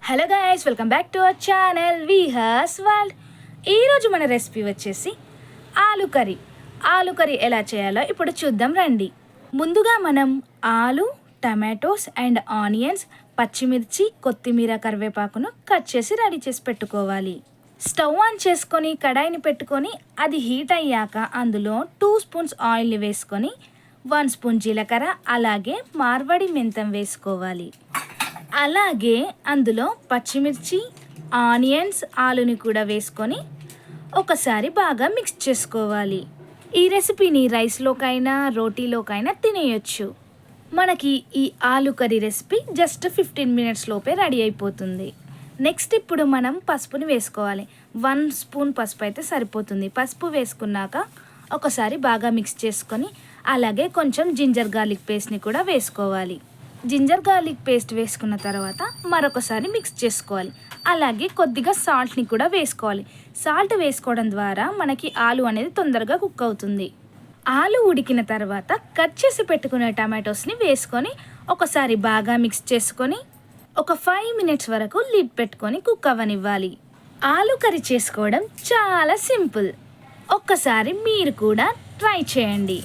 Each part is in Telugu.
Hello guys, welcome back to our channel Vihas world. ఈరోజు మన రెసిపీ వచ్చేసి ఆలు కర్రీ. ఆలు కర్రీ ఎలా చేయాలో ఇప్పుడు చూద్దాం రండి. ముందుగా మనం ఆలు, టమాటోస్ అండ్ ఆనియన్స్, పచ్చిమిర్చి, కొత్తిమీర, కరివేపాకును కట్ చేసి రెడీ చేసి పెట్టుకోవాలి. స్టవ్ ఆన్ చేసుకొని కడాయిని పెట్టుకొని అది హీట్ అయ్యాక అందులో 2 స్పూన్స్ ఆయిల్ని వేసుకొని 1 స్పూన్ జీలకర్ర అలాగే మార్వడి మెంతం వేసుకోవాలి. అలాగే అందులో పచ్చిమిర్చి, ఆనియన్స్, ఆలుని కూడా వేసుకొని ఒకసారి బాగా మిక్స్ చేసుకోవాలి. ఈ రెసిపీని రైస్లోకైనా రోటీలోకైనా తినేయొచ్చు. మనకి ఈ ఆలు కర్రీ రెసిపీ జస్ట్ 15 మినిట్స్ లోపే రెడీ అయిపోతుంది. నెక్స్ట్ ఇప్పుడు మనం పసుపుని వేసుకోవాలి. 1 స్పూన్ పసుపు అయితే సరిపోతుంది. పసుపు వేసుకున్నాక ఒకసారి బాగా మిక్స్ చేసుకొని అలాగే కొంచెం జింజర్ గార్లిక్ పేస్ట్ని కూడా వేసుకోవాలి. జింజర్ గార్లిక్ పేస్ట్ వేసుకున్న తర్వాత మరొకసారి మిక్స్ చేసుకోవాలి. అలాగే కొద్దిగా సాల్ట్ని కూడా వేసుకోవాలి. సాల్ట్ వేసుకోవడం ద్వారా మనకి ఆలు అనేది తొందరగా కుక్ అవుతుంది. ఆలు ఉడికిన తర్వాత కట్ చేసి పెట్టుకునే టమాటోస్ని వేసుకొని ఒకసారి బాగా మిక్స్ చేసుకొని ఒక 5 మినిట్స్ వరకు లిడ్ పెట్టుకొని కుక్ అవ్వనివ్వాలి. ఆలు కర్రీ చేసుకోవడం చాలా సింపుల్. ఒక్కసారి మీరు కూడా ట్రై చేయండి.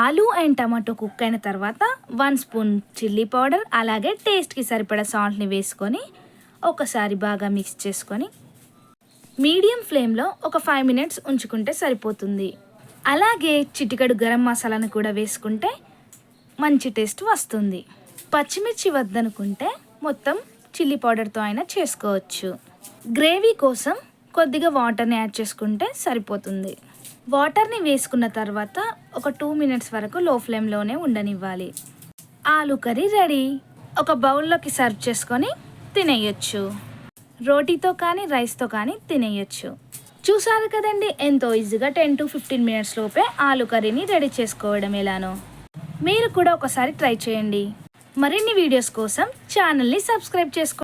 ఆలు అండ్ టమాటో కుక్ అయిన తర్వాత 1 స్పూన్ చిల్లీ పౌడర్ అలాగే టేస్ట్కి సరిపడా సాల్ట్ని వేసుకొని ఒకసారి బాగా మిక్స్ చేసుకొని మీడియం ఫ్లేమ్లో ఒక 5 మినిట్స్ ఉంచుకుంటే సరిపోతుంది. అలాగే చిటికెడు గరం మసాలాను కూడా వేసుకుంటే మంచి టేస్ట్ వస్తుంది. పచ్చిమిర్చి వద్దనుకుంటే మొత్తం చిల్లీ పౌడర్తో అయినా చేసుకోవచ్చు. గ్రేవీ కోసం కొద్దిగా వాటర్ని యాడ్ చేసుకుంటే సరిపోతుంది. వాటర్ని వేసుకున్న తర్వాత ఒక 2 మినిట్స్ వరకు లో ఫ్లేమ్లోనే ఉండనివ్వాలి. ఆలు కర్రీ రెడీ. ఒక బౌల్లోకి సర్వ్ చేసుకొని తినేయచ్చు. రోటీతో కానీ రైస్తో కానీ తినేయచ్చు. చూసారు కదండి, ఎంతో ఈజీగా 10 to 15 మినిట్స్ లోపే ఆలు కర్రీని రెడీ చేసుకోవడం ఎలానో. మీరు కూడా ఒకసారి ట్రై చేయండి. మరిన్ని వీడియోస్ కోసం ఛానల్ని సబ్స్క్రైబ్ చేసుకోండి.